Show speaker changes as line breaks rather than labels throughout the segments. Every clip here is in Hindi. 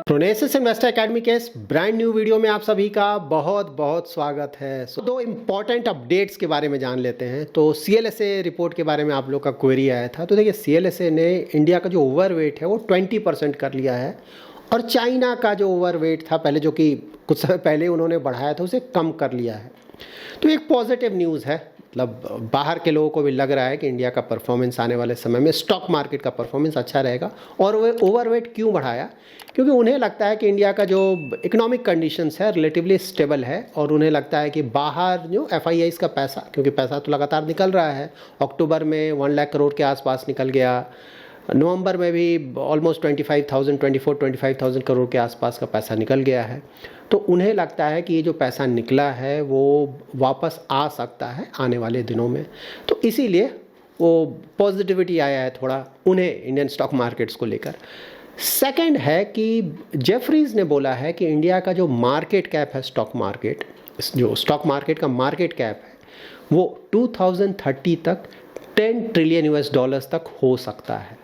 प्रोनेसिस इन्वेस्टर एकेडमी के इस ब्रांड न्यू वीडियो में आप सभी का बहुत बहुत स्वागत है। दो इम्पॉर्टेंट अपडेट्स के बारे में जान लेते हैं। तो सीएलएसए रिपोर्ट के बारे में आप लोग का क्वेरी आया था। तो देखिए, सीएलएसए ने इंडिया का जो ओवरवेट है वो 20% कर लिया है और चाइना का जो ओवरवेट था पहले, जो कि कुछ समय पहले उन्होंने बढ़ाया था, उसे कम कर लिया है। तो एक पॉजिटिव न्यूज़ है। मतलब बाहर के लोगों को भी लग रहा है कि इंडिया का परफॉर्मेंस आने वाले समय में, स्टॉक मार्केट का परफॉर्मेंस अच्छा रहेगा। और वो ओवरवेट क्यों बढ़ाया? क्योंकि उन्हें लगता है कि इंडिया का जो इकोनॉमिक कंडीशंस है रिलेटिवली स्टेबल है और उन्हें लगता है कि बाहर जो एफआईआईज़ का पैसा, क्योंकि पैसा तो लगातार निकल रहा है, अक्टूबर में 1 लाख करोड़ के आसपास निकल गया, नवंबर में भी ऑलमोस्ट 24-25,000 करोड़ के आसपास का पैसा निकल गया है। तो उन्हें लगता है कि ये जो पैसा निकला है वो वापस आ सकता है आने वाले दिनों में। तो इसीलिए वो पॉजिटिविटी आया है थोड़ा उन्हें इंडियन स्टॉक मार्केट्स को लेकर। सेकंड है कि जेफरीज ने बोला है कि इंडिया का जो मार्केट कैप है, स्टॉक मार्केट, जो स्टॉक मार्केट का मार्केट कैप है, वो 2030 तक 10 ट्रिलियन यूएस डॉलर्स तक हो सकता है।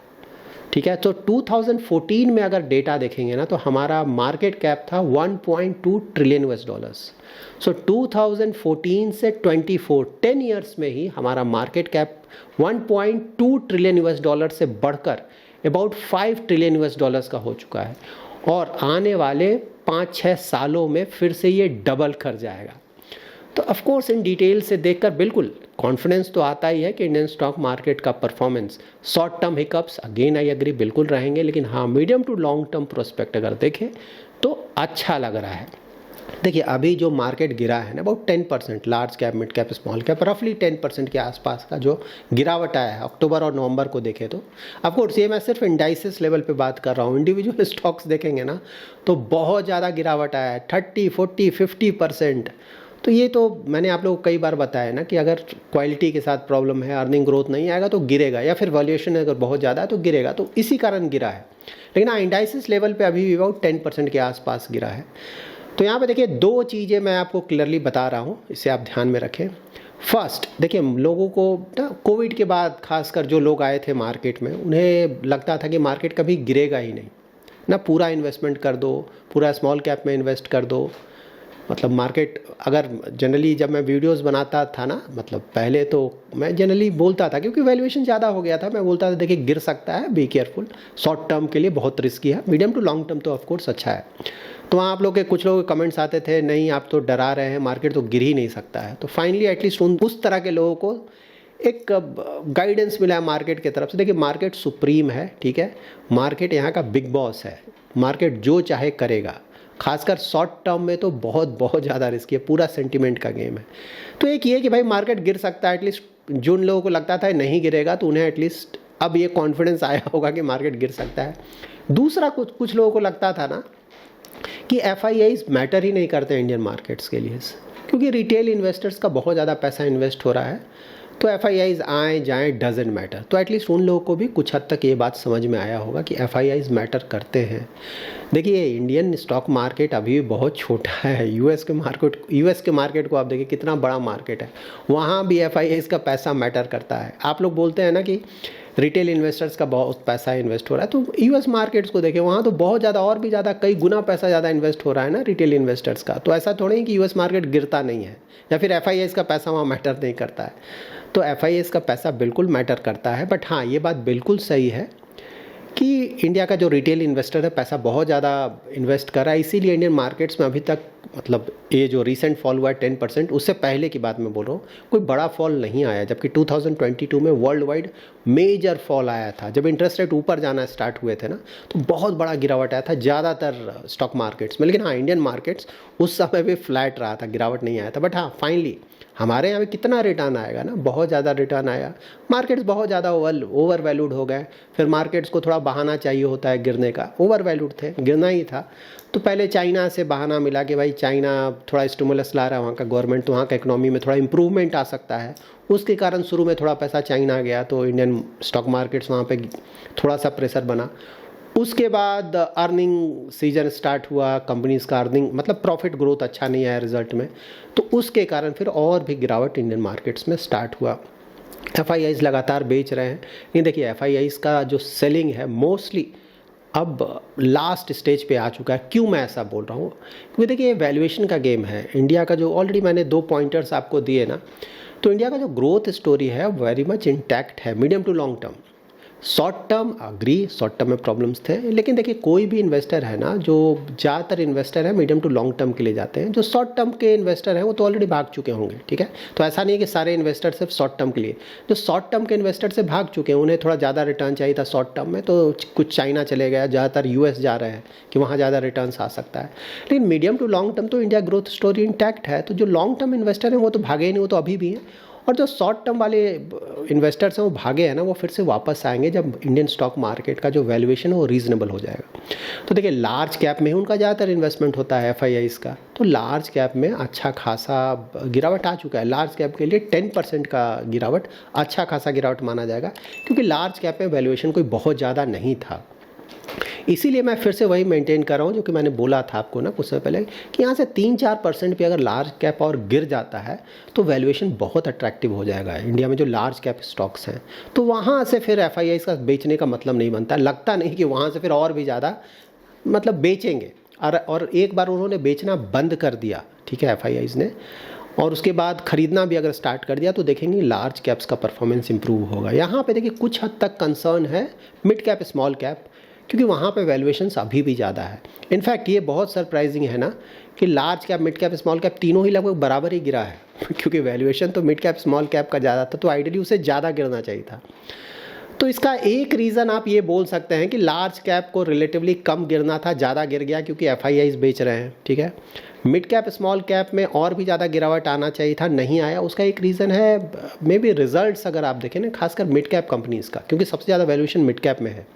ठीक है, तो 2014 में अगर डेटा देखेंगे ना, तो हमारा मार्केट कैप था 1.2 ट्रिलियन यूएस डॉलर्स। सो 2014 से 24 10 ईयर्स में ही हमारा market cap 1.2 trillion US dollar से बढ़कर अबाउट 5 ट्रिलियन यूएस डॉलर्स का हो चुका है। और आने वाले 5-6 सालों में फिर से ये डबल कर जाएगा। तो ऑफ कोर्स इन डिटेल से देखकर बिल्कुल कॉन्फिडेंस तो आता ही है कि इंडियन स्टॉक मार्केट का performance, short term hiccups again I agree बिल्कुल रहेंगे, लेकिन हाँ, medium to long term prospect अगर देखें तो अच्छा लग रहा है। देखिए, अभी जो मार्केट गिरा है ना, about 10%, large cap, mid cap, small cap, रफली 10% के आसपास का जो गिरावट आया है अक्टूबर और नवंबर को देखें तो। ऑफकोर्स ये मैं सिर्फ इंडाइसिस लेवल पे बात कर रहा हूँ, इंडिविजुअल स्टॉक्स देखेंगे ना तो बहुत ज़्यादा गिरावट आया है, 30, 40, 50%। तो ये तो मैंने आप लोगों को कई बार बताया ना कि अगर क्वालिटी के साथ प्रॉब्लम है, अर्निंग ग्रोथ नहीं आएगा तो गिरेगा, या फिर वैल्यूएशन अगर बहुत ज़्यादा है तो गिरेगा। तो इसी कारण गिरा है। लेकिन हाँ, इंडाइसिस लेवल पे अभी भी अबाउट 10% के आसपास गिरा है। तो यहाँ पे देखिए, दो चीज़ें मैं आपको क्लियरली बता रहा हूँ, इसे आप ध्यान में रखें। फर्स्ट, देखिए, लोगों को ना कोविड के बाद खासकर जो लोग आए थे मार्केट में, उन्हें लगता था कि मार्केट कभी गिरेगा ही नहीं ना, पूरा इन्वेस्टमेंट कर दो, पूरा स्मॉल कैप में इन्वेस्ट कर दो। मतलब मार्केट, अगर जनरली जब मैं वीडियोस बनाता था ना, मतलब पहले तो मैं जनरली बोलता था, क्योंकि वैल्यूएशन ज़्यादा हो गया था, मैं बोलता था देखिए गिर सकता है, बी केयरफुल, शॉर्ट टर्म के लिए बहुत रिस्की है, मीडियम टू लॉन्ग टर्म तो ऑफकोर्स अच्छा है। तो वहाँ आप लोग के कुछ लोगों के कमेंट्स आते थे, नहीं आप तो डरा रहे हैं, मार्केट तो गिर ही नहीं सकता है। तो फाइनली एटलीस्ट उस तरह के लोगों को एक गाइडेंस मिला है मार्केट की तरफ से। देखिए, मार्केट सुप्रीम है, ठीक है, मार्केट यहाँ का बिग बॉस है, मार्केट जो चाहे करेगा। खासकर शॉर्ट टर्म में तो बहुत बहुत ज़्यादा रिस्की है, पूरा सेंटिमेंट का गेम है। तो एक ये कि भाई मार्केट गिर सकता है, एटलीस्ट जिन लोगों को लगता था नहीं गिरेगा तो उन्हें एटलीस्ट अब ये कॉन्फिडेंस आया होगा कि मार्केट गिर सकता है। दूसरा, कुछ लोगों को लगता था ना कि एफआईआईज मैटर ही नहीं करते इंडियन मार्केट्स के लिए, क्योंकि रिटेल इन्वेस्टर्स का बहुत ज़्यादा पैसा इन्वेस्ट हो रहा है, तो एफआईआईज आए जाएँ डजेंट मैटर। तो एटलीस्ट उन लोगों को भी कुछ हद तक ये बात समझ में आया होगा कि एफआईआईज मैटर करते हैं। देखिए, इंडियन स्टॉक मार्केट अभी भी बहुत छोटा है। यूएस के मार्केट को आप देखिए कितना बड़ा मार्केट है, वहाँ भी एफआईआईज का पैसा मैटर करता है। आप लोग बोलते हैं ना कि रिटेल इन्वेस्टर्स का बहुत पैसा इन्वेस्ट हो रहा है, तो यूएस मार्केट्स को देखिए, वहाँ तो बहुत ज़्यादा, और भी ज़्यादा, कई गुना पैसा ज़्यादा इन्वेस्ट हो रहा है ना रिटेल इन्वेस्टर्स का। तो ऐसा थोड़ा ही कि यूएस मार्केट गिरता नहीं है या फिर एफआईआईज का पैसा वहाँ मैटर नहीं करता है। तो एफआईआईज का पैसा बिल्कुल मैटर करता है। बट हाँ, ये बात बिल्कुल सही है कि इंडिया का जो रिटेल इन्वेस्टर है पैसा बहुत ज़्यादा इन्वेस्ट कर रहा है, इसीलिए इंडियन मार्केट्स में अभी तक, मतलब ये जो रिसेंट फॉल हुआ है 10%, उससे पहले की बात मैं बोल रहा हूँ, कोई बड़ा फॉल नहीं आया। जबकि 2022 में वर्ल्ड वाइड मेजर फॉल आया था, जब इंटरेस्ट रेट ऊपर जाना स्टार्ट हुए थे ना, तो बहुत बड़ा गिरावट आया था ज़्यादातर स्टॉक मार्केट्स में। लेकिन हाँ, इंडियन मार्केट्स उस समय भी फ्लैट रहा था, गिरावट नहीं आया था। बट हाँ, फाइनली हमारे यहाँ पे कितना रिटर्न आएगा ना, बहुत ज़्यादा रिटर्न आया। मार्केट्स बहुत ज़्यादा ओवर वैल्यूड हो गए, फिर मार्केट्स को थोड़ा बहाना चाहिए होता है गिरने का, ओवर वैल्यूड थे, गिरना ही था। तो पहले चाइना से बहाना मिला कि भाई चाइना थोड़ा स्टिमुलस ला रहा है, वहाँ का गवर्नमेंट, तो वहाँ का इकोनॉमी में थोड़ा इंप्रूवमेंट आ सकता है, उसके कारण शुरू में थोड़ा पैसा चाइना गया, तो इंडियन स्टॉक मार्केट्स वहाँ पे थोड़ा सा प्रेशर बना। उसके बाद अर्निंग सीजन स्टार्ट हुआ, कंपनीज का अर्निंग, मतलब प्रॉफिट ग्रोथ अच्छा नहीं आया रिजल्ट में, तो उसके कारण फिर और भी गिरावट इंडियन मार्केट्स में स्टार्ट हुआ। एफआईआईज लगातार बेच रहे हैं। लेकिन देखिए, एफआईआईज का जो सेलिंग है मोस्टली अब लास्ट स्टेज पे आ चुका है। क्यों मैं ऐसा बोल रहा हूँ? क्योंकि देखिए वैल्यूएशन का गेम है। इंडिया का जो ऑलरेडी मैंने 2 पॉइंटर्स आपको दिए ना, तो इंडिया का जो ग्रोथ स्टोरी है वेरी मच इंटैक्ट है medium to long term. Short term agree, short term में प्रॉब्लम्स थे, लेकिन देखिए कोई भी इन्वेस्टर है ना, जो ज़्यादातर इन्वेस्टर है मीडियम टू लॉन्ग टर्म के लिए जाते हैं। जो शॉर्ट टर्म के इन्वेस्टर हैं वो तो ऑलरेडी भाग चुके होंगे, ठीक है। तो ऐसा नहीं है कि सारे इन्वेस्टर सिर्फ शॉर्ट टर्म के लिए, जो शॉर्ट टर्म के इन्वेस्टर से भाग चुके हैं उन्हें थोड़ा ज़्यादा रिटर्न चाहिए था शॉर्ट टर्म में, तो कुछ चाइना चले गया, ज़्यादातर यूएस जा रहे हैं कि वहाँ ज़्यादा रिटर्न आ सकता है। लेकिन मीडियम टू लॉन्ग टर्म तो इंडिया ग्रोथ स्टोरी इंटैक्ट है। तो जो लॉन्ग टर्म इन्वेस्टर हैं वो तो भागे ही नहीं, वो तो अभी भी हैं। और जो शॉर्ट टर्म वाले इन्वेस्टर्स हैं वो भागे हैं ना, वो फिर से वापस आएंगे जब इंडियन स्टॉक मार्केट का जो वैल्यूएशन है वो रीजनेबल हो जाएगा। तो देखिए लार्ज कैप में ही उनका ज़्यादातर इन्वेस्टमेंट होता है एफआईआईज़ का, तो लार्ज कैप में अच्छा खासा गिरावट आ चुका है। लार्ज कैप के लिए 10% का गिरावट अच्छा खासा गिरावट माना जाएगा, क्योंकि लार्ज कैप में वैल्यूएशन कोई बहुत ज़्यादा नहीं था। इसीलिए मैं फिर से वही मेंटेन कर रहा हूँ जो कि मैंने बोला था आपको ना कुछ समय पहले, कि यहाँ से 3-4% पे अगर लार्ज कैप और गिर जाता है तो वैल्यूएशन बहुत अट्रैक्टिव हो जाएगा इंडिया में जो लार्ज कैप स्टॉक्स हैं। तो वहाँ से फिर एफआईआईज़ का बेचने का मतलब नहीं बनता, लगता नहीं कि वहाँ से फिर और भी ज़्यादा मतलब बेचेंगे। और एक बार उन्होंने बेचना बंद कर दिया, ठीक है, एफआईआईज़ ने, और उसके बाद ख़रीदना भी अगर स्टार्ट कर दिया तो देखेंगे लार्ज कैप्स का परफॉर्मेंस इंप्रूव होगा। यहाँ पे देखिए कुछ हद तक कंसर्न है मिड कैप स्मॉल कैप, क्योंकि वहाँ पे वैल्यूएशंस अभी भी ज़्यादा है। इनफैक्ट ये बहुत सरप्राइजिंग है ना कि large cap mid cap small cap तीनों ही लगभग बराबर ही गिरा है क्योंकि वैल्यूएशन तो मिड कैप स्मॉल कैप का ज़्यादा था, तो आइडियली उसे ज़्यादा गिरना चाहिए था। तो इसका एक रीज़न आप ये बोल सकते हैं कि लार्ज कैप को रिलेटिवली कम गिरना था, ज़्यादा गिर गया क्योंकि एफआईआईज़ बेच रहे हैं, ठीक है। मिड कैप स्मॉल कैप में और भी ज़्यादा गिरावट आना चाहिए था, नहीं आया। उसका एक रीज़न है मे बी रिजल्ट्स, अगर आप देखें ना खासकर मिड कैप कंपनीज़ का, क्योंकि सबसे ज़्यादा वैल्यूएशन मिड कैप में है।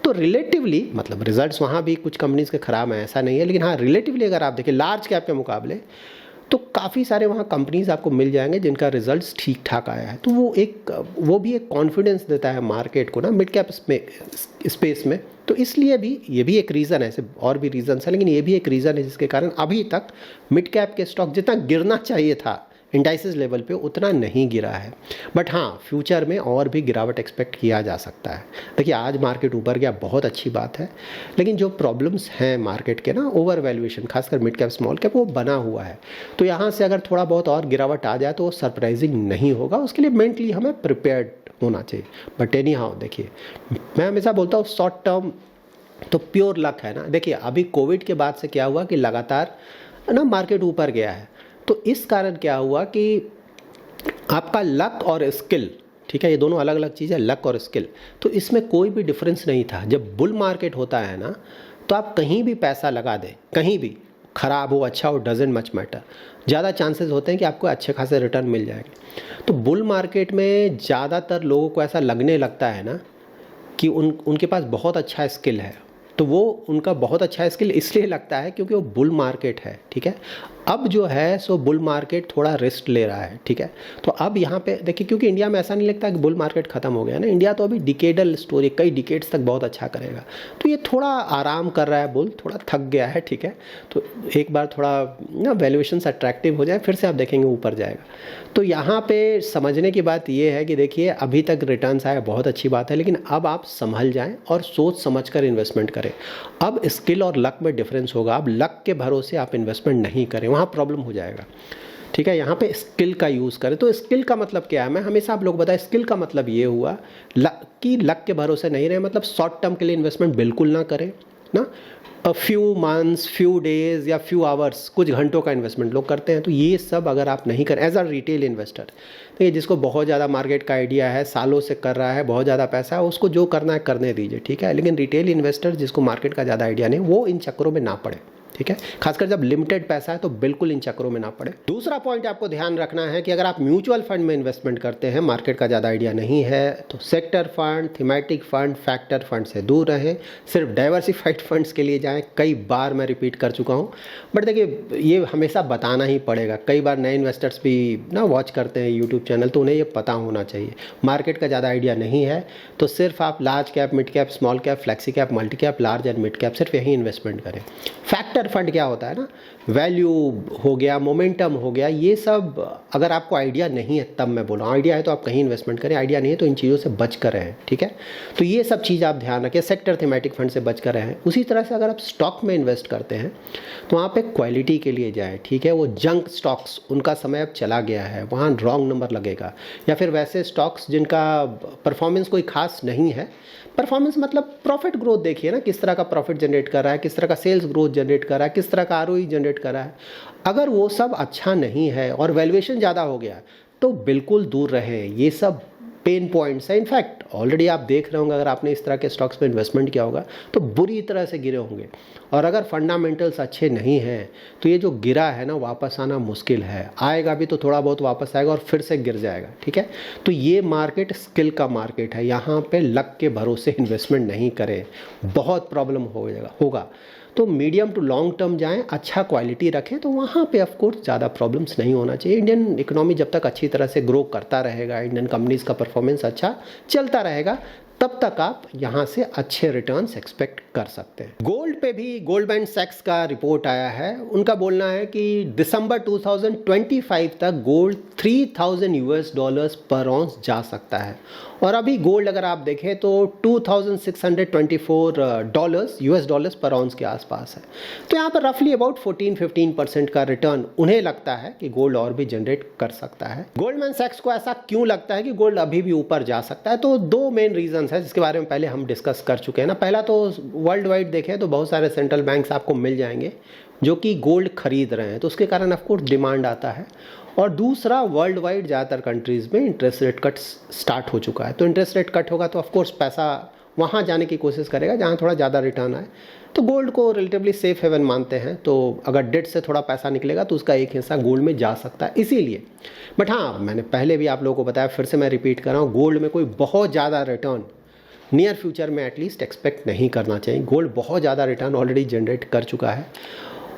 तो रिलेटिवली मतलब रिजल्ट्स वहाँ भी कुछ कंपनीज़ के ख़राब हैं ऐसा नहीं है, लेकिन हाँ रिलेटिवली अगर आप देखें लार्ज कैप के मुकाबले तो काफ़ी सारे वहाँ कंपनीज़ आपको मिल जाएंगे जिनका रिजल्ट्स ठीक ठाक आया है। तो वो भी एक कॉन्फिडेंस देता है मार्केट को ना मिड कैप स्पेस में। तो इसलिए भी ये भी एक रीज़न है, ऐसे और भी रीज़न्स हैं, लेकिन ये भी एक रीज़न है जिसके कारण अभी तक मिड कैप के स्टॉक जितना गिरना चाहिए था इंडाइसिस लेवल पे उतना नहीं गिरा है। बट हाँ फ्यूचर में और भी गिरावट एक्सपेक्ट किया जा सकता है। देखिए आज मार्केट ऊपर गया, बहुत अच्छी बात है, लेकिन जो प्रॉब्लम्स हैं मार्केट के ना, ओवर वैल्यूएशन खासकर मिड कैप स्मॉल कैप, वो बना हुआ है। तो यहाँ से अगर थोड़ा बहुत और गिरावट आ जाए तो वो सरप्राइजिंग नहीं होगा, उसके लिए मेंटली हमें प्रिपेयर्ड होना चाहिए। बट एनी हाउ देखिए मैं हमेशा बोलता हूँ शॉर्ट टर्म तो प्योर लक है ना। देखिए अभी कोविड के बाद से क्या हुआ कि लगातार ना मार्केट ऊपर गया है, तो इस कारण क्या हुआ कि आपका लक और स्किल, ठीक है, ये दोनों अलग अलग चीज़ है, लक और स्किल, तो इसमें कोई भी डिफरेंस नहीं था। जब बुल मार्केट होता है ना तो आप कहीं भी पैसा लगा दें, कहीं भी, ख़राब हो अच्छा हो, डजेंट मच मैटर, ज़्यादा चांसेस होते हैं कि आपको अच्छे खासे रिटर्न मिल जाएंगे। तो बुल मार्केट में ज़्यादातर लोगों को ऐसा लगने लगता है ना कि उनके पास बहुत अच्छा स्किल है, तो वो उनका बहुत अच्छा स्किल इसलिए लगता है क्योंकि वो बुल मार्केट है, ठीक है। अब जो है सो बुल मार्केट थोड़ा रेस्ट ले रहा है, ठीक है। तो अब यहाँ पे देखिए, क्योंकि इंडिया में ऐसा नहीं लगता कि बुल मार्केट खत्म हो गया ना, इंडिया तो अभी डिकेडल स्टोरी, कई डिकेड्स तक बहुत अच्छा करेगा। तो ये थोड़ा आराम कर रहा है, बुल थोड़ा थक गया है, ठीक है। तो एक बार थोड़ा ना वैल्यूएशंस अट्रैक्टिव हो जाए फिर से आप देखेंगे ऊपर जाएगा। तो यहाँ पे समझने की बात ये है कि देखिए अभी तक रिटर्न्स आया, बहुत अच्छी बात है, लेकिन अब आप संभल जाएं और सोच समझ कर इन्वेस्टमेंट करें। अब स्किल और लक में डिफरेंस होगा, अब लक के भरोसे आप इन्वेस्टमेंट नहीं करें, वहाँ प्रॉब्लम हो जाएगा, ठीक है। यहाँ पे स्किल का यूज़ करें। तो स्किल का मतलब क्या है, मैं हमेशा आप लोग बताएं, स्किल का मतलब ये हुआ कि लक के भरोसे नहीं रहे, मतलब शॉर्ट टर्म के लिए इन्वेस्टमेंट बिल्कुल ना करें ना। फ्यू मंथ्स, फ्यू डेज या फ्यू आवर्स, कुछ घंटों का इन्वेस्टमेंट लोग करते हैं। तो ये सब अगर आप नहीं करें एज अ रिटेल इन्वेस्टर, तो ये जिसको बहुत ज़्यादा मार्केट का आइडिया है, सालों से कर रहा है, बहुत ज़्यादा पैसा है, उसको जो करना है करने दीजिए, ठीक है। लेकिन रिटेल इन्वेस्टर जिसको मार्केट का ज़्यादा आइडिया नहीं, वो इन चक्करों में ना पड़े, ठीक है। खासकर जब लिमिटेड पैसा है तो बिल्कुल इन चक्करों में ना पड़े। दूसरा पॉइंट आपको ध्यान रखना है कि अगर आप म्यूचुअल फंड में इन्वेस्टमेंट करते हैं, मार्केट का ज़्यादा आइडिया नहीं है, तो sector fund, thematic fund, factor fund से दूर रहें, सिर्फ डाइवर्सिफाइड फंड्स के लिए जाएं। कई बार मैं रिपीट कर चुका हूं, बट देखिए ये हमेशा बताना ही पड़ेगा। कई बार नए इन्वेस्टर्स भी ना वॉच करते हैं यूट्यूब चैनल, तो उन्हें ये पता होना चाहिए मार्केट का ज़्यादा आइडिया नहीं है तो सिर्फ आप large cap, mid cap, small cap, flexi cap, multi cap, large and mid cap, सिर्फ यही इन्वेस्टमेंट करें। फैक्टर फ्यूचर फंड क्या होता है ना, वैल्यू हो गया, मोमेंटम हो गया, ये सब अगर आपको आइडिया नहीं है तब मैं बोल रहा हूँ, आइडिया है तो आप कहीं इन्वेस्टमेंट करें, आइडिया नहीं है तो इन चीज़ों से बच कर रहें, ठीक है। तो ये सब चीज़ आप ध्यान रखें, सेक्टर थीमेटिक फंड से बच कर रहें। उसी तरह से अगर आप स्टॉक में इन्वेस्ट करते हैं तो वहाँ पे क्वालिटी के लिए जाए, ठीक है। वो जंक स्टॉक्स, उनका समय अब चला गया है, वहाँ रॉन्ग नंबर लगेगा। या फिर वैसे स्टॉक्स जिनका परफॉर्मेंस कोई खास नहीं है, परफॉर्मेंस मतलब प्रॉफिट ग्रोथ देखिए ना, किस तरह का प्रॉफिट जनरेट कर रहा है, किस तरह का सेल्स ग्रोथ जनरेट कर रहा है, किस तरह का आरओई जनरेट कर रहा है। अगर वो सब अच्छा नहीं है और वैल्यूएशन ज़्यादा हो गया तो बिल्कुल दूर रहे। ये सब पेन पॉइंट्स है। इनफैक्ट ऑलरेडी आप देख रहे होंगे, अगर आपने इस तरह के स्टॉक्स में इन्वेस्टमेंट किया होगा तो बुरी तरह से गिरे होंगे। और अगर फंडामेंटल्स अच्छे नहीं हैं तो ये जो गिरा है ना, वापस आना मुश्किल है। आएगा भी तो थोड़ा बहुत वापस आएगा और फिर से गिर जाएगा, ठीक है। तो ये मार्केट स्किल का मार्केट है, यहाँ पे लक के भरोसे इन्वेस्टमेंट नहीं करें, बहुत प्रॉब्लम होगा। तो मीडियम टू लॉन्ग टर्म जाएं, अच्छा क्वालिटी रखें, तो वहाँ पे ऑफ कोर्स ज़्यादा प्रॉब्लम्स नहीं होना चाहिए। इंडियन इकोनॉमी जब तक अच्छी तरह से ग्रो करता रहेगा, इंडियन कंपनीज़ का परफॉर्मेंस अच्छा चलता रहेगा, तब तक आप यहाँ से अच्छे रिटर्न्स एक्सपेक्ट कर सकते हैं। गोल्ड पे भी गोल्डमैन सैक्स का रिपोर्ट आया है। उनका बोलना है कि दिसंबर 2025 तक गोल्ड $3000 पर ऑन्स जा सकता है। और अभी गोल्ड अगर आप देखें तो $2624 पर ऑन्स के आसपास है। तो यहाँ पर रफली अबाउट 14-15% का रिटर्न उन्हें लगता है कि गोल्ड और भी जनरेट कर सकता है। गोल्डमैन सैक्स को ऐसा क्यों लगता है कि गोल्ड अभी भी ऊपर जा सकता है? तो दो मेन रीजंस है जिसके बारे में पहले हम डिस्कस कर चुके हैं ना। पहला तो वर्ल्ड वाइड देखें तो बहुत सारे सेंट्रल बैंक्स आपको मिल जाएंगे जो कि गोल्ड खरीद रहे हैं, तो उसके कारण ऑफकोर्स डिमांड आता है। और दूसरा, वर्ल्ड वाइड ज़्यादातर कंट्रीज़ में इंटरेस्ट रेट कट स्टार्ट हो चुका है। तो इंटरेस्ट रेट कट होगा तो ऑफकोर्स पैसा वहाँ जाने की कोशिश करेगा जहाँ थोड़ा ज़्यादा रिटर्न आए। तो गोल्ड को रिलेटिवली सेफ हेवन मानते हैं। तो अगर डेट से थोड़ा पैसा निकलेगा तो उसका एक हिस्सा गोल्ड में जा सकता है, इसीलिए। बट हाँ, मैंने पहले भी आप लोगों को बताया, फिर से मैं रिपीट कर रहा हूँ, गोल्ड में कोई बहुत ज़्यादा रिटर्न नियर फ्यूचर में एटलीस्ट एक्सपेक्ट नहीं करना चाहिए। गोल्ड बहुत ज़्यादा रिटर्न ऑलरेडी जनरेट कर चुका है।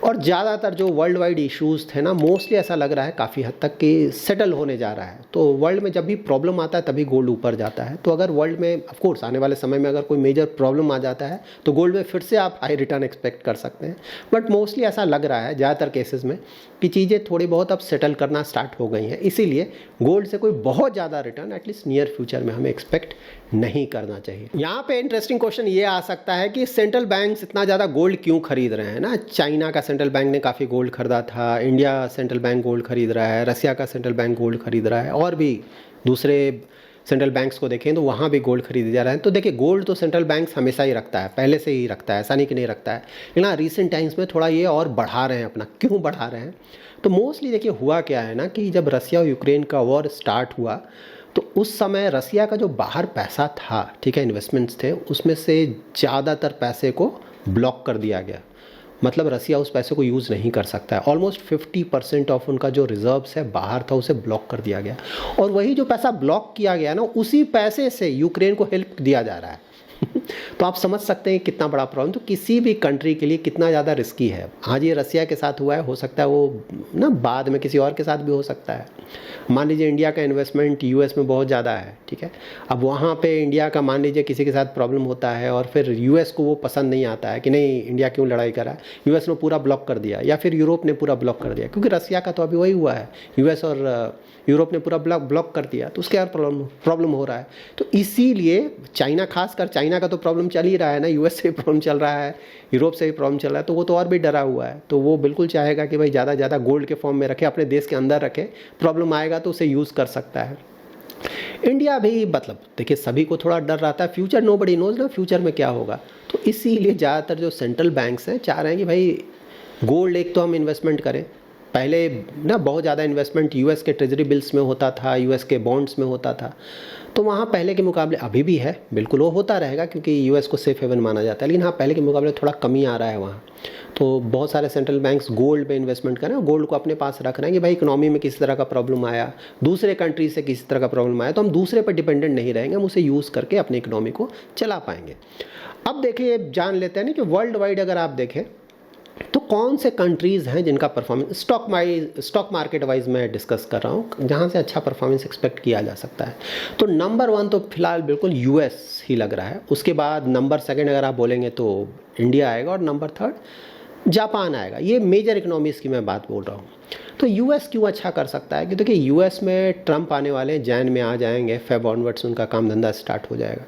और ज़्यादातर जो वर्ल्ड वाइड इश्यूज़ थे ना, मोस्टली ऐसा लग रहा है काफ़ी हद तक कि सेटल होने जा रहा है। तो वर्ल्ड में जब भी प्रॉब्लम आता है तभी गोल्ड ऊपर जाता है। तो अगर वर्ल्ड में ऑफ कोर्स आने वाले समय में अगर कोई मेजर प्रॉब्लम आ जाता है तो गोल्ड में फिर से आप हाई रिटर्न एक्सपेक्ट कर सकते हैं। बट मोस्टली ऐसा लग रहा है ज़्यादातर केसेस में कि चीज़ें थोड़ी बहुत अब सेटल करना स्टार्ट हो गई हैं। इसीलिए गोल्ड से कोई बहुत ज़्यादा रिटर्न एटलीस्ट नियर फ्यूचर में हमें एक्सपेक्ट नहीं करना चाहिए। यहाँ पे इंटरेस्टिंग क्वेश्चन ये आ सकता है कि सेंट्रल बैंक्स इतना ज़्यादा गोल्ड क्यों खरीद रहे हैं ना। चाइना का सेंट्रल बैंक ने काफ़ी गोल्ड खरीदा था, इंडिया सेंट्रल बैंक गोल्ड खरीद रहा है, रसिया का सेंट्रल बैंक गोल्ड खरीद रहा है, और भी दूसरे सेंट्रल बैंक्स को देखें तो वहाँ भी गोल्ड खरीदे जा रहे हैं। तो देखिए, गोल्ड तो सेंट्रल बैंक्स हमेशा ही रखता है, पहले से ही रखता है, ऐसा नहीं कि नहीं रखता है। लेकिन हाँ, रिसेंट टाइम्स में थोड़ा ये और बढ़ा रहे हैं अपना। क्यों बढ़ा रहे हैं? तो मोस्टली देखिए हुआ क्या है ना कि जब रसिया और यूक्रेन का वॉर स्टार्ट हुआ तो उस समय रसिया का जो बाहर पैसा था, ठीक है, इन्वेस्टमेंट्स थे, उसमें से ज़्यादातर पैसे को ब्लॉक कर दिया गया। मतलब रसिया उस पैसे को यूज़ नहीं कर सकता है। ऑलमोस्ट 50% ऑफ उनका जो रिजर्व्स है बाहर था, उसे ब्लॉक कर दिया गया। और वही जो पैसा ब्लॉक किया गया ना, उसी पैसे से यूक्रेन को हेल्प दिया जा रहा है। तो आप समझ सकते हैं कितना बड़ा प्रॉब्लम, तो किसी भी कंट्री के लिए कितना ज़्यादा रिस्की है। आज ये रसिया के साथ हुआ है, हो सकता है वो ना बाद में किसी और के साथ भी हो सकता है। मान लीजिए इंडिया का इन्वेस्टमेंट यूएस में बहुत ज़्यादा है, ठीक है। अब वहाँ पे इंडिया का मान लीजिए किसी के साथ प्रॉब्लम होता है और फिर यूएस को वो पसंद नहीं आता है कि नहीं, इंडिया क्यों लड़ाई कर रहा है, यूएस ने पूरा ब्लॉक कर दिया या फिर यूरोप ने पूरा ब्लॉक कर दिया। क्योंकि रसिया का तो अभी वही हुआ है, यूएस और यूरोप ने पूरा ब्लॉक कर दिया, तो उसके और प्रॉब्लम हो रहा है। तो इसीलिए चाइना, खासकर चाइना का तो प्रॉब्लम चल ही रहा है ना, यूएस से भी प्रॉब्लम चल रहा है, यूरोप से भी प्रॉब्लम चल रहा है, तो वो तो और भी डरा हुआ है। तो वो बिल्कुल चाहेगा कि भाई ज़्यादा ज़्यादा गोल्ड के फॉर्म में रखे, अपने देश के अंदर रखे, प्रॉब्लम आएगा तो उसे यूज़ कर सकता है। इंडिया भी मतलब देखिए, सभी को थोड़ा डर रहता है, फ्यूचर नोबडी नोज ना, फ्यूचर में क्या होगा। तो इसीलिए ज़्यादातर जो सेंट्रल बैंक्स हैं चाह रहे हैं कि भाई गोल्ड एक तो हम इन्वेस्टमेंट करें। पहले ना बहुत ज़्यादा इन्वेस्टमेंट यूएस के ट्रेजरी बिल्स में होता था, यूएस के बॉन्ड्स में होता था। तो वहाँ पहले के मुकाबले अभी भी है, बिल्कुल वो होता रहेगा क्योंकि यूएस को सेफ हेवन माना जाता है। लेकिन हाँ, पहले के मुकाबले थोड़ा कमी आ रहा है वहाँ। तो बहुत सारे सेंट्रल बैंक्स गोल्ड पे इन्वेस्टमेंट कर रहे हैं, गोल्ड को अपने पास रख रहे हैं कि भाई इकोनॉमी में किसी तरह का प्रॉब्लम आया, दूसरे कंट्री से किसी तरह का प्रॉब्लम आया, तो हम दूसरे पर डिपेंडेंट नहीं रहेंगे, हम उसे यूज़ करके अपनी इकोनॉमी को चला पाएंगे। अब देखिए, जान लेते हैं ना कि वर्ल्ड वाइड अगर आप देखें तो कौन से कंट्रीज़ हैं जिनका परफॉर्मेंस स्टॉक मार्केट वाइज मैं डिस्कस कर रहा हूँ, जहाँ से अच्छा परफॉर्मेंस एक्सपेक्ट किया जा सकता है। तो नंबर 1 तो फिलहाल बिल्कुल यूएस ही लग रहा है। उसके बाद नंबर 2 अगर आप बोलेंगे तो इंडिया आएगा, और नंबर 3 जापान आएगा, ये मेजर इकोनॉमीज़ की मैं बात बोल रहा हूँ। तो यूएस क्यों अच्छा कर सकता है कि देखिए यूएस में ट्रम्प आने वाले हैं, जैन में आ जाएंगे, फेब ऑनवर्ड्स उनका काम धंधा स्टार्ट हो जाएगा।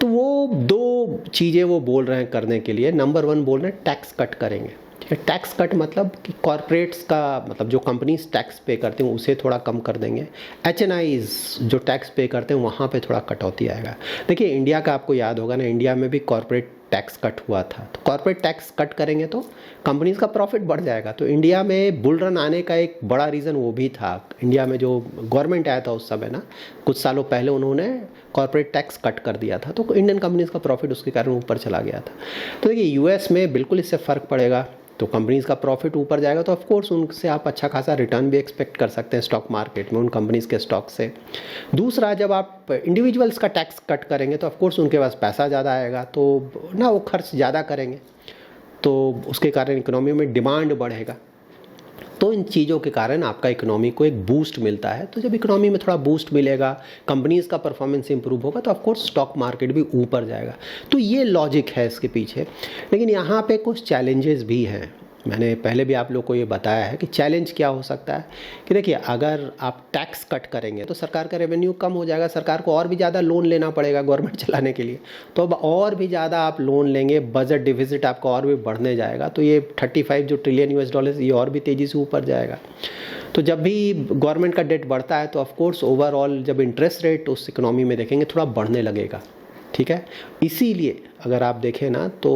तो वो दो चीज़ें वो बोल रहे हैं करने के लिए। नंबर वन बोल रहे हैं टैक्स कट करेंगे, ठीक है। टैक्स कट मतलब कि कॉरपोरेट्स का मतलब जो कंपनीज टैक्स पे करते हैं उसे थोड़ा कम कर देंगे। एचएनआईज जो टैक्स पे करते हैं वहाँ पे थोड़ा कटौती आएगा। देखिए इंडिया का आपको याद होगा ना, इंडिया में भी कॉरपोरेट टैक्स कट हुआ था, तो कॉर्पोरेट टैक्स कट करेंगे तो कंपनीज का प्रॉफिट बढ़ जाएगा। तो इंडिया में बुल रन आने का एक बड़ा रीज़न वो भी था। इंडिया में जो गवर्नमेंट आया था उस समय ना, कुछ सालों पहले उन्होंने कॉर्पोरेट टैक्स कट कर दिया था, तो इंडियन कंपनीज का प्रॉफिट उसके कारण ऊपर चला गया था। तो देखिए यूएस में बिल्कुल इससे फ़र्क पड़ेगा, तो कंपनीज़ का प्रॉफिट ऊपर जाएगा, तो ऑफ कोर्स उनसे आप अच्छा खासा रिटर्न भी एक्सपेक्ट कर सकते हैं स्टॉक मार्केट में उन कंपनीज़ के स्टॉक से। दूसरा, जब आप इंडिविजुअल्स का टैक्स कट करेंगे तो ऑफ कोर्स उनके पास पैसा ज़्यादा आएगा, तो ना वो खर्च ज़्यादा करेंगे, तो उसके कारण इकोनॉमी में डिमांड बढ़ेगा। तो इन चीज़ों के कारण आपका इकोनॉमी को एक बूस्ट मिलता है। तो जब इकोनॉमी में थोड़ा बूस्ट मिलेगा, कंपनीज़ का परफॉर्मेंस इंप्रूव होगा, तो ऑफकोर्स स्टॉक मार्केट भी ऊपर जाएगा। तो ये लॉजिक है इसके पीछे। लेकिन यहाँ पे कुछ चैलेंजेस भी हैं। मैंने पहले भी आप लोग को ये बताया है कि चैलेंज क्या हो सकता है कि देखिए अगर आप टैक्स कट करेंगे तो सरकार का रेवेन्यू कम हो जाएगा, सरकार को और भी ज़्यादा लोन लेना पड़ेगा गवर्नमेंट चलाने के लिए। तो अब और भी ज़्यादा आप लोन लेंगे, बजट डिफिसिट आपका और भी बढ़ने जाएगा, तो ये 35 जो ट्रिलियन यूएस डॉलर ये और भी तेज़ी से ऊपर जाएगा। तो जब भी गवर्नमेंट का डेट बढ़ता है तो ऑफकोर्स ओवरऑल जब इंटरेस्ट रेट उस इकोनॉमी में देखेंगे थोड़ा बढ़ने लगेगा, ठीक है। इसीलिए अगर आप देखें ना तो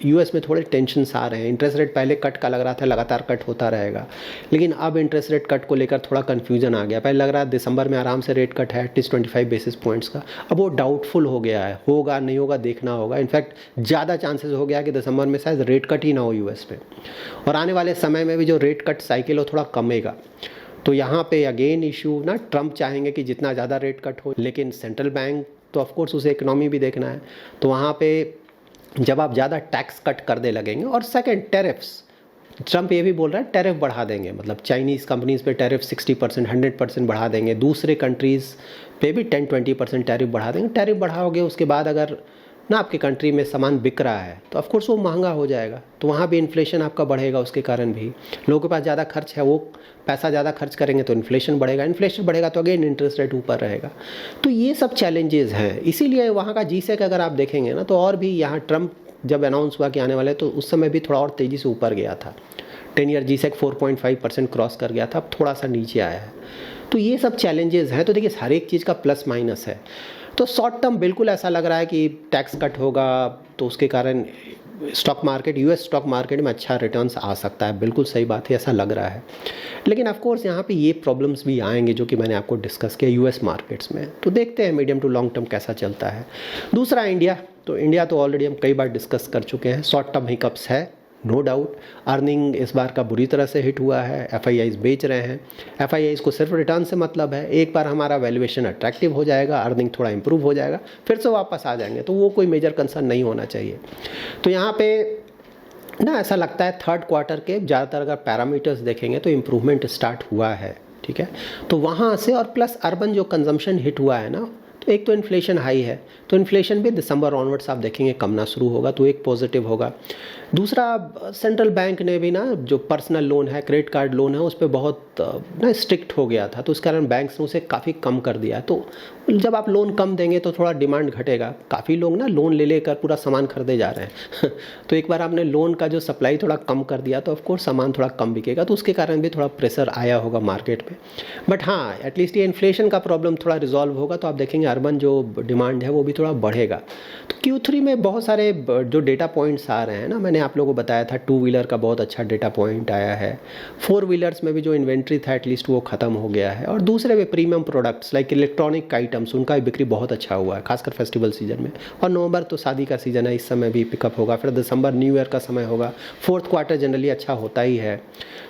यूएस में थोड़े टेंशन्स आ रहे हैं। इंटरेस्ट रेट पहले कट का लग रहा था लगातार कट होता रहेगा, लेकिन अब इंटरेस्ट रेट कट को लेकर थोड़ा कन्फ्यूजन आ गया। पहले लग रहा है दिसंबर में आराम से रेट कट है एटलीस्ट 25 बेसिस पॉइंट्स का, अब वो डाउटफुल हो गया है, होगा नहीं होगा देखना होगा। इनफैक्ट ज़्यादा चांसेस हो गया कि दिसंबर में शायद रेट कट ही ना हो यूएस में, और आने वाले समय में भी जो रेट कट साइकिल हो थोड़ा कमेगा। तो यहाँ पे अगेन इशू ना, ट्रम्प चाहेंगे कि जितना ज़्यादा रेट कट हो, लेकिन सेंट्रल बैंक तो ऑफ कोर्स उसे इकोनॉमी भी देखना है। तो वहाँ पे जब आप ज़्यादा टैक्स कट कर दे लगेंगे, और सेकंड टैरिफ्स, ट्रम्प ये भी बोल रहा है टैरिफ बढ़ा देंगे, मतलब चाइनीज़ कंपनीज़ पे टैरिफ 60% 100% बढ़ा देंगे, दूसरे कंट्रीज़ पे भी 10-20% टैरिफ बढ़ा देंगे। टैरिफ बढ़ाओगे उसके बाद अगर ना आपके कंट्री में सामान बिक रहा है तो ऑफकोर्स वो महंगा हो जाएगा, तो वहाँ भी इन्फ्लेशन आपका बढ़ेगा। उसके कारण भी लोगों के पास ज़्यादा खर्च है, वो पैसा ज़्यादा खर्च करेंगे तो इन्फ्लेशन बढ़ेगा, इन्फ्लेशन बढ़ेगा तो अगेन इंटरेस्ट रेट ऊपर रहेगा। तो ये सब चैलेंजेस हैं। इसीलिए वहाँ का जीसेक अगर आप देखेंगे ना तो और भी यहाँ ट्रम्प जब अनाउंस हुआ कि आने वाले, तो उस समय भी थोड़ा और तेज़ी से ऊपर गया था। 10 ईयर जीसेक 4.5% क्रॉस कर गया था, अब थोड़ा सा नीचे आया है। तो ये सब चैलेंजेस हैं। तो देखिए हर एक चीज़ का प्लस माइनस है। तो शॉर्ट टर्म बिल्कुल ऐसा लग रहा है कि टैक्स कट होगा तो उसके कारण stock market, US stock market में अच्छा रिटर्न्स आ सकता है, बिल्कुल सही बात है, ऐसा लग रहा है। लेकिन ऑफ कोर्स यहाँ पे ये प्रॉब्लम्स भी आएंगे जो कि मैंने आपको डिस्कस किया यूएस मार्केट्स में। तो देखते हैं मीडियम टू लॉन्ग टर्म कैसा चलता है। दूसरा इंडिया, तो इंडिया तो ऑलरेडी हम कई बार डिस्कस कर चुके हैं। शॉर्ट टर्म हिकअप्स है, नो डाउट। अर्निंग इस बार का बुरी तरह से हिट हुआ है, एफआईआईज बेच रहे हैं। एफआईआईज को सिर्फ रिटर्न से मतलब है, एक बार हमारा वैल्यूएशन अट्रैक्टिव हो जाएगा, अर्निंग थोड़ा इंप्रूव हो जाएगा, फिर से वापस आ जाएंगे, तो वो कोई मेजर कंसर्न नहीं होना चाहिए। तो यहाँ पे ना ऐसा लगता है थर्ड क्वार्टर के ज़्यादातर अगर पैरामीटर्स देखेंगे तो इम्प्रूवमेंट स्टार्ट हुआ है, ठीक है। तो वहाँ से और प्लस अर्बन जो कंजम्पशन हिट हुआ है ना, तो एक तो इन्फ्लेशन हाई है, तो इन्फ्लेशन भी दिसंबर ऑनवर्ड्स आप देखेंगे कमना शुरू होगा, तो एक पॉजिटिव होगा। दूसरा, सेंट्रल बैंक ने भी ना जो पर्सनल लोन है, क्रेडिट कार्ड लोन है, उस पर बहुत ना स्ट्रिक्ट हो गया था, तो उस कारण बैंक्स ने उसे काफ़ी कम कर दिया। तो जब आप लोन कम देंगे तो थोड़ा डिमांड घटेगा। काफ़ी लोग ना लोन ले लेकर पूरा सामान खरीदे जा रहे हैं तो एक बार आपने लोन का जो सप्लाई थोड़ा कम कर दिया तो ऑफकोर्स सामान थोड़ा कम बिकेगा, तो उसके कारण भी थोड़ा प्रेशर आया होगा मार्केट पे। बट हाँ, एटलीस्ट ये इन्फ्लेशन का प्रॉब्लम थोड़ा रिजॉल्व होगा, तो आप देखेंगे अर्बन जो डिमांड है वो भी थोड़ा बढ़ेगा। तो Q3 में बहुत सारे जो डेटा पॉइंट्स आ रहे हैं ना, मैंने आप लोगों को बताया था 2 व्हीलर का बहुत अच्छा डेटा पॉइंट आया है। 4 व्हीलर्स में भी जो इन्वेंट्री था एटलीस्ट वो ख़त्म हो गया है, और दूसरे भी premium products like electronic items, उनका भी बिक्री बहुत अच्छा हुआ है, खासकर फेस्टिवल सीजन में। और नवंबर तो शादी का सीज़न है, इस समय भी पिकअप होगा, फिर दिसंबर न्यू ईयर का समय होगा, फोर्थ क्वार्टर जनरली अच्छा होता ही है।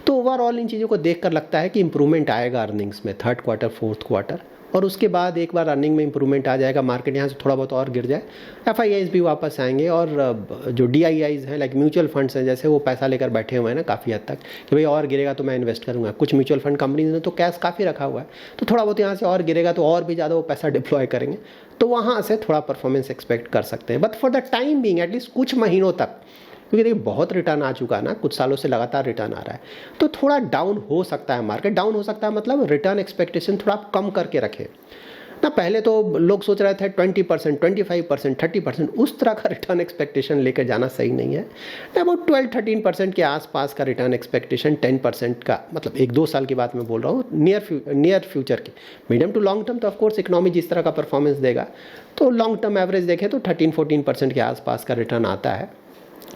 तो ओवरऑल इन चीज़ों को देख कर लगता है कि इंप्रूवमेंट आएगा अर्निंग्स में थर्ड क्वार्टर फोर्थ क्वार्टर, और उसके बाद एक बार अर्निंग में इंप्रूवमेंट आ जाएगा, मार्केट यहाँ से थोड़ा बहुत और गिर जाए, एफआईआईज भी वापस आएंगे, और जो डीआईआईज हैं लाइक म्यूचुअल फंड्स हैं, जैसे वो पैसा लेकर बैठे हुए हैं ना काफ़ी हद तक कि भाई और गिरेगा तो मैं इन्वेस्ट करूँगा। कुछ म्यूचुअल फंड कंपनीज ने तो कैश काफ़ी रखा हुआ है, तो थोड़ा बहुत यहाँ से और गिरेगा तो और भी ज़्यादा वो पैसा डिप्लॉय करेंगे, तो वहाँ से थोड़ा परफॉर्मेंस एक्सपेक्ट कर सकते हैं। But for the time being at least कुछ महीनों तक क्योंकि देखिए बहुत रिटर्न आ चुका है ना, कुछ सालों से लगातार रिटर्न आ रहा है, तो थोड़ा डाउन हो सकता है मार्केट। डाउन हो सकता है मतलब रिटर्न एक्सपेक्टेशन थोड़ा आप कम करके रखें ना। पहले तो लोग सोच रहे थे 20%, 25%, 30%, उस तरह का रिटर्न एक्सपेक्टेशन लेकर जाना सही नहीं है। अबाउट 12-13% के आसपास का रिटर्न एक्सपेक्टेशन, 10% का, मतलब 1-2 साल की बात मैं बोल रहा हूँ, नियर फ्यूचर की। मीडियम टू लॉन्ग टर्म तो ऑफकोर्स इकोनॉमी जिस तरह का परफॉर्मेंस देगा, तो लॉन्ग टर्म एवरेज देखें तो 13-14% के आसपास का रिटर्न आता है।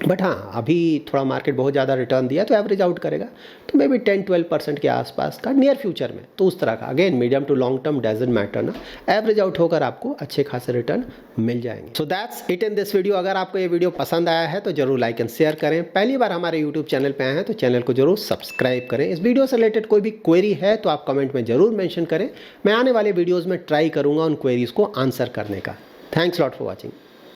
बट हाँ, अभी थोड़ा मार्केट बहुत ज़्यादा रिटर्न दिया तो एवरेज आउट करेगा, तो मे बी 10-12% के आसपास का नियर फ्यूचर में, तो उस तरह का। Again medium to long term doesn't matter ना, एवरेज आउट होकर आपको अच्छे खासे रिटर्न मिल जाएंगे। So that's it in this video. अगर आपको ये वीडियो पसंद आया है तो जरूर लाइक एंड शेयर करें। पहली बार हमारे यूट्यूब चैनल पे आए हैं तो चैनल को जरूर सब्सक्राइब करें। इस वीडियो से रिलेटेड कोई भी क्वेरी है तो आप कमेंट में जरूर मैंशन करें। मैं आने वाले वीडियोज़ में ट्राई करूँगा उन क्वेरीज़ को आंसर करने का। Thanks lot for watching.